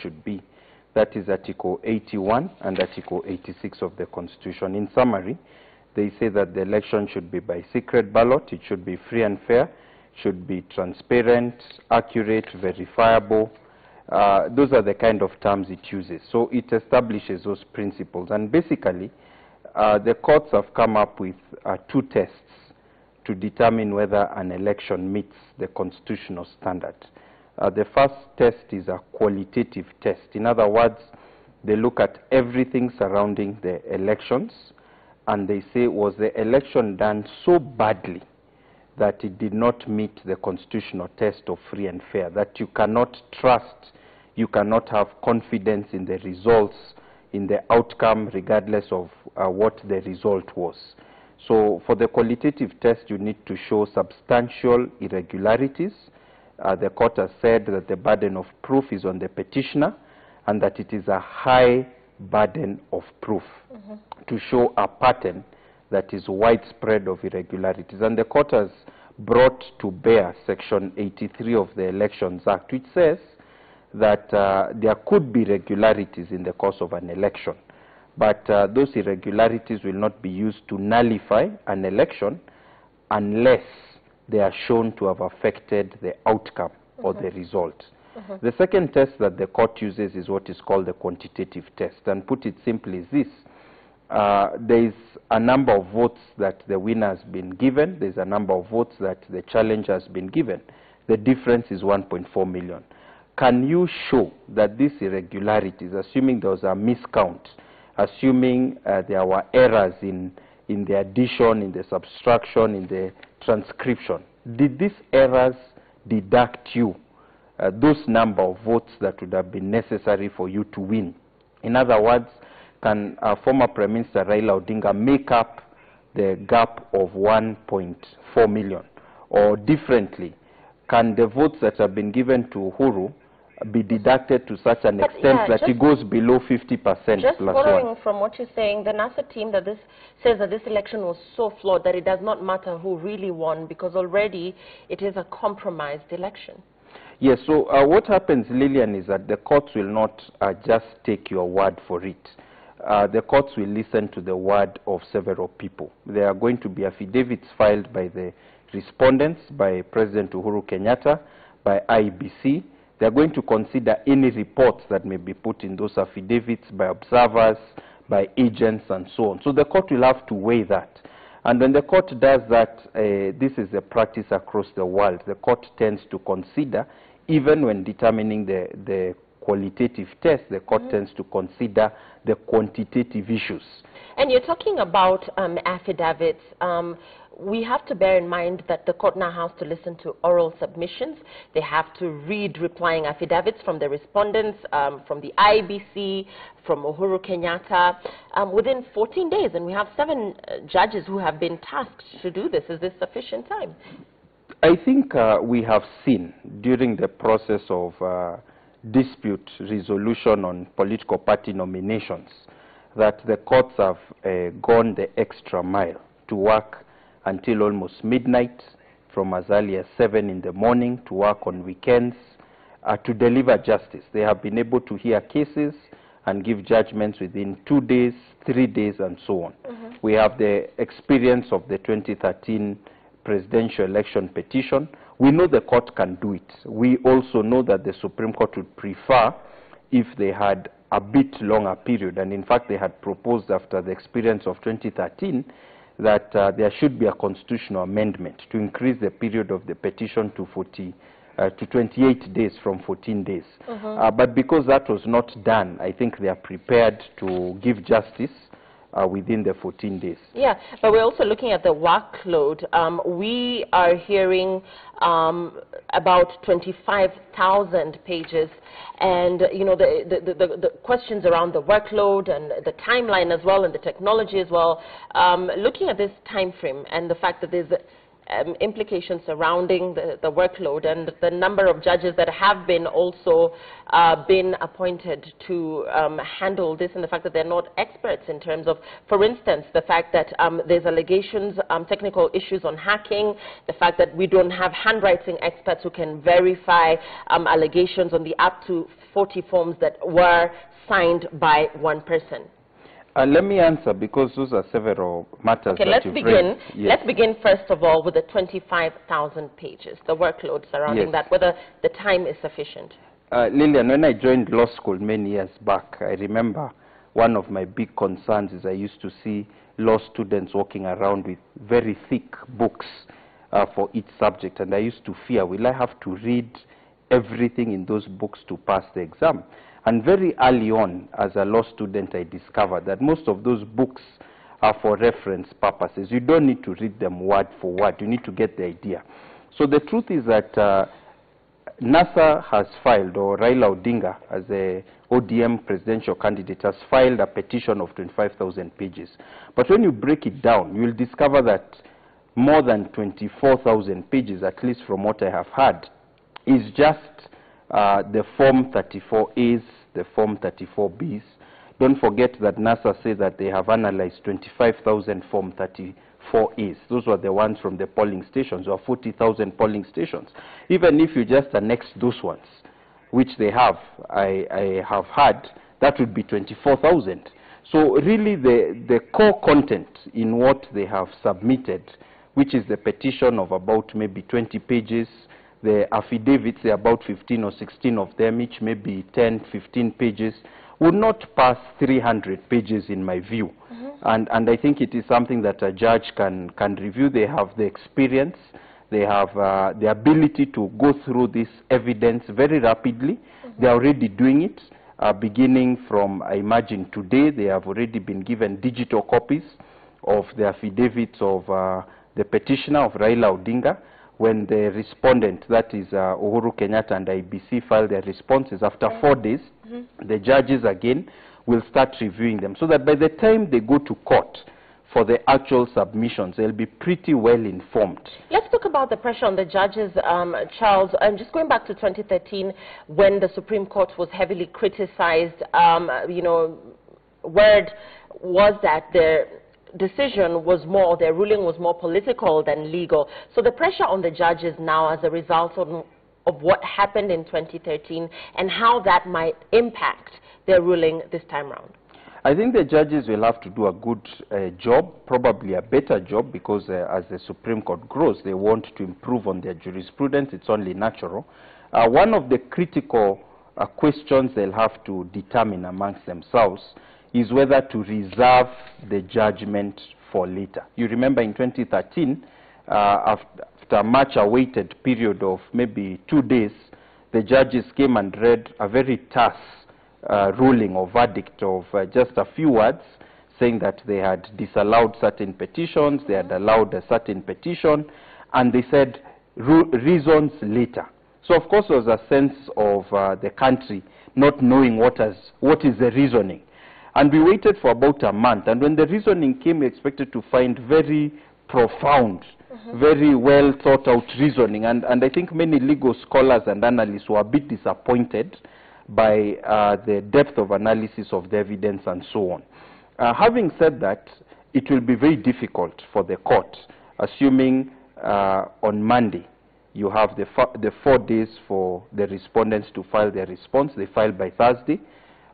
should be. That is Article 81 and Article 86 of the Constitution. In summary, they say that the election should be by secret ballot, it should be free and fair, should be transparent, accurate, verifiable. Those are the kind of terms it uses. So it establishes those principles. And basically, the courts have come up with 2 tests to determine whether an election meets the constitutional standard. The first test is a qualitative test. In other words, they look at everything surrounding the elections, and they say, was the election done so badly that it did not meet the constitutional test of free and fair, that you cannot trust, you cannot have confidence in the results, in the outcome, regardless of what the result was. So for the qualitative test, you need to show substantial irregularities. The court has said that the burden of proof is on the petitioner and that it is a high burden of proof to show a pattern that is widespread of irregularities. And the court has brought to bear Section 83 of the Elections Act, which says that there could be irregularities in the course of an election, but those irregularities will not be used to nullify an election unless they are shown to have affected the outcome or the result. The second test that the court uses is what is called the quantitative test. And put it simply is this. There is a number of votes that the winner has been given. There is a number of votes that the challenger has been given. The difference is 1.4 million. Can you show that these irregularities, assuming there was a miscount, assuming there were errors in the addition, in the subtraction, in the transcription, did these errors deduct you those number of votes that would have been necessary for you to win? In other words, can former Prime Minister Raila Odinga make up the gap of 1.4 million? Or differently, can the votes that have been given to Uhuru be deducted to such an extent that it goes below 50% just plus following 1? From what you're saying, the NASA team that this says that this election was so flawed that it does not matter who really won because already it is a compromised election. Yes, so what happens, Lillian, is that the courts will not just take your word for it. The courts will listen to the word of several people. There are going to be affidavits filed by the respondents, by President Uhuru Kenyatta, by IEBC. They are going to consider any reports that may be put in those affidavits by observers, by agents, and so on. So the court will have to weigh that. And when the court does that, this is a practice across the world. The court tends to consider, even when determining the qualitative test, the court tends to consider the quantitative issues. And you're talking about affidavits. We have to bear in mind that the court now has to listen to oral submissions. They have to read replying affidavits from the respondents, from the IBC, from Uhuru Kenyatta, within 14 days. And we have 7 judges who have been tasked to do this. Is this sufficient time? I think we have seen during the process of dispute resolution on political party nominations that the courts have gone the extra mile to work until almost midnight, from as early as 7 in the morning, to work on weekends, to deliver justice. They have been able to hear cases and give judgments within 2 days, 3 days, and so on. We have the experience of the 2013 presidential election petition. We know the court can do it. We also know that the Supreme Court would prefer if they had a bit longer period. And in fact, they had proposed after the experience of 2013 that there should be a constitutional amendment to increase the period of the petition to 28 days from 14 days. But because that was not done, I think they are prepared to give justice within the 14 days. Yeah, but we're also looking at the workload. We are hearing about 25,000 pages, and you know the questions around the workload and the timeline as well, and the technology as well. Looking at this time frame and the fact that there's implications surrounding the workload and the number of judges that have been also been appointed to handle this, and the fact that they're not experts in terms of, for instance, the fact that there's allegations, technical issues on hacking, the fact that we don't have handwriting experts who can verify allegations on the up to 40 forms that were signed by one person. Let me answer, because those are several matters. Okay, let's begin. Yes. Let's begin first of all with the 25,000 pages, the workload surrounding that, whether the time is sufficient. Lillian, when I joined law school many years back, I remember one of my big concerns is I used to see law students walking around with very thick books for each subject, and I used to fear, will I have to read everything in those books to pass the exam? And very early on, as a law student, I discovered that most of those books are for reference purposes. You don't need to read them word for word. You need to get the idea. So the truth is that NASA has filed, or Raila Odinga, as a ODM presidential candidate, has filed a petition of 25,000 pages. But when you break it down, you will discover that more than 24,000 pages, at least from what I have heard, is just the Form 34As, the Form 34Bs. Don't forget that NASA says that they have analyzed 25,000 Form 34As. Those were the ones from the polling stations, or 40,000 polling stations. Even if you just annex those ones, which they have, I have heard, that would be 24,000. So really the core content in what they have submitted, which is the petition of about maybe 20 pages, the affidavits, there are about 15 or 16 of them, each maybe 10, 15 pages, would not pass 300 pages in my view. And I think it is something that a judge can review. They have the experience, they have the ability to go through this evidence very rapidly. They are already doing it, beginning from, I imagine, today. They have already been given digital copies of the affidavits of the petitioner, of Raila Odinga. When the respondent, that is Uhuru Kenyatta and IBC, file their responses, after 4 days, the judges again will start reviewing them, so that by the time they go to court for the actual submissions, they'll be pretty well informed. Let's talk about the pressure on the judges, Charles. Just going back to 2013, when the Supreme Court was heavily criticized, you know, word was that their decision was more, their ruling was more political than legal. So the pressure on the judges now as a result of what happened in 2013 and how that might impact their ruling this time around. I think the judges will have to do a good job, probably a better job, because as the Supreme Court grows, they want to improve on their jurisprudence. It's only natural. One of the critical questions they'll have to determine amongst themselves is whether to reserve the judgment for later. You remember in 2013, after a much-awaited period of maybe 2 days, the judges came and read a very terse ruling or verdict of just a few words, saying that they had disallowed certain petitions, they had allowed a certain petition, and they said reasons later. So of course there was a sense of the country not knowing what is the reasoning. And we waited for about a month, and when the reasoning came, we expected to find very profound, very well thought out reasoning, and I think many legal scholars and analysts were a bit disappointed by the depth of analysis of the evidence and so on. Having said that, it will be very difficult for the court, assuming on Monday you have the 4 days for the respondents to file their response. They file by Thursday.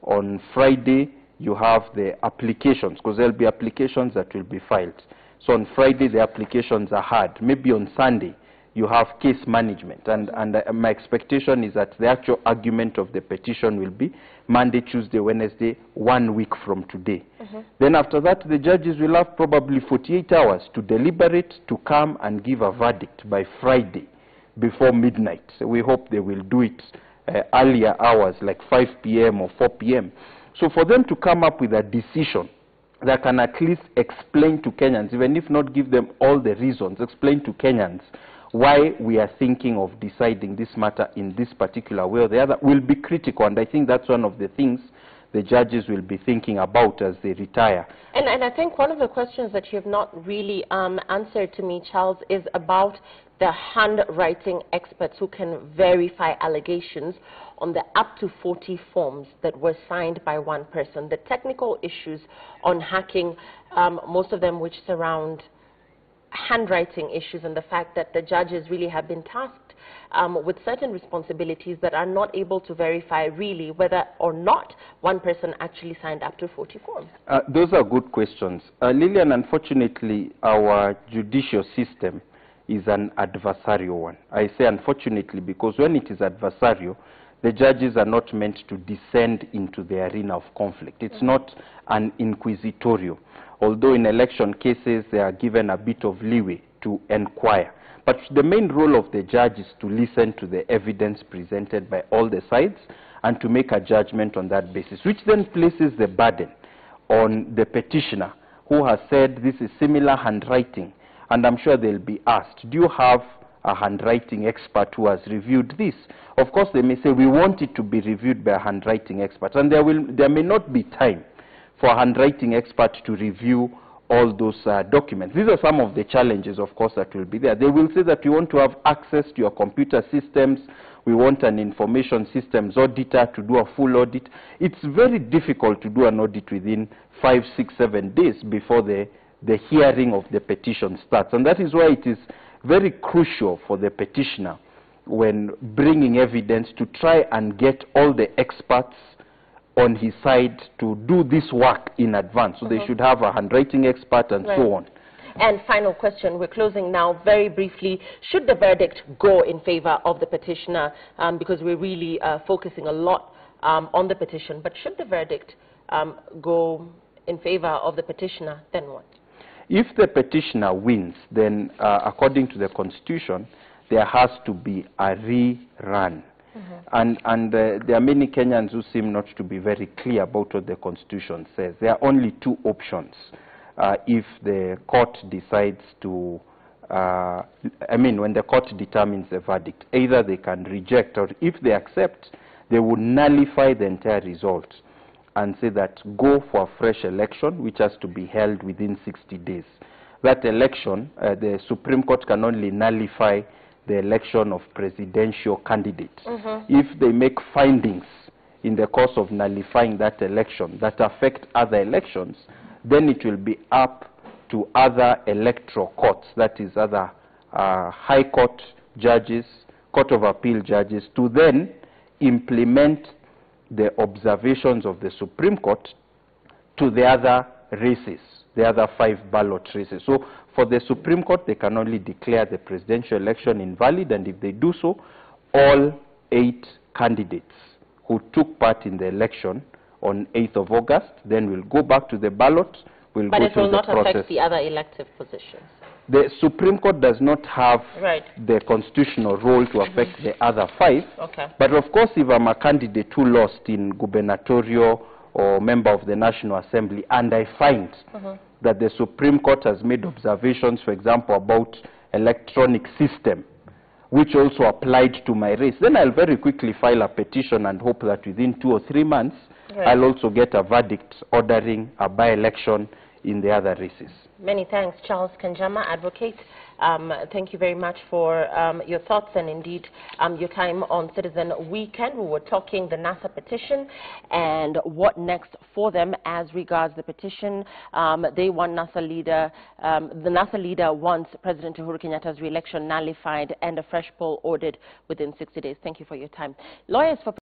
On Friday, you have the applications, because there will be applications that will be filed. So on Friday, the applications are heard. Maybe on Sunday, you have case management. And my expectation is that the actual argument of the petition will be Monday, Tuesday, Wednesday, 1 week from today. Then after that, the judges will have probably 48 hours to deliberate, to come and give a verdict by Friday before midnight. So we hope they will do it earlier hours, like 5 p.m. or 4 p.m. So for them to come up with a decision that can at least explain to Kenyans, even if not give them all the reasons, explain to Kenyans why we are thinking of deciding this matter in this particular way or the other, will be critical. And I think that's one of the things the judges will be thinking about as they retire. And I think one of the questions that you have not really answered to me, Charles, is about the handwriting experts who can verify allegations on the up to 40 forms that were signed by one person. The technical issues on hacking, most of them which surround handwriting issues, and the fact that the judges really have been tasked with certain responsibilities that are not able to verify really whether or not one person actually signed up to 40 forms. Those are good questions. Lillian, unfortunately, our judicial system is an adversarial one. I say unfortunately because when it is adversarial, the judges are not meant to descend into the arena of conflict. It's not an inquisitorial. Although in election cases they are given a bit of leeway to inquire. But the main role of the judge is to listen to the evidence presented by all the sides and to make a judgment on that basis, which then places the burden on the petitioner who has said this is similar handwriting. And I'm sure they'll be asked, do you have a handwriting expert who has reviewed this? Of course, they may say, we want it to be reviewed by a handwriting expert. And there may not be time for a handwriting expert to review all those documents. These are some of the challenges, of course, that will be there. They will say that we want to have access to your computer systems. We want an information systems auditor to do a full audit. It's very difficult to do an audit within 5, 6, 7 days before the hearing of the petition starts. And that is why it is very crucial for the petitioner when bringing evidence to try and get all the experts on his side to do this work in advance. So they should have a handwriting expert and so on. And final question, we're closing now. Very briefly, should the verdict go in favor of the petitioner? Because we're really focusing a lot on the petition. But should the verdict go in favor of the petitioner, then what? If the petitioner wins, then according to the Constitution, there has to be a rerun. And there are many Kenyans who seem not to be very clear about what the Constitution says. There are only two options if the court decides to, when the court determines the verdict. Either they can reject, or if they accept, they will nullify the entire result and say that go for a fresh election, which has to be held within 60 days. That election, the Supreme Court can only nullify the election of presidential candidates. If they make findings in the course of nullifying that election that affect other elections, then it will be up to other electoral courts, that is other high court judges, court of appeal judges, to then implement the observations of the Supreme Court to the other races, the other 5 ballot races. So for the Supreme Court, they can only declare the presidential election invalid, and if they do so, all 8 candidates who took part in the election on 8th of August then will go back to the ballot, will go through the process. But it will not affect the other elective positions. The Supreme Court does not have the constitutional role to affect the other 5. But of course, if I'm a candidate who lost in gubernatorial or member of the National Assembly, and I find that the Supreme Court has made observations, for example, about electronic system, which also applied to my race, then I'll very quickly file a petition and hope that within 2 or 3 months, I'll also get a verdict ordering a by-election in the other races. Many thanks, Charles Kanjama, advocate. Thank you very much for your thoughts and indeed your time on Citizen Weekend. We were talking the NASA petition and what next for them as regards the petition. They want NASA leader, the NASA leader wants President Uhuru Kenyatta's re-election nullified and a fresh poll ordered within 60 days. Thank you for your time. Lawyers for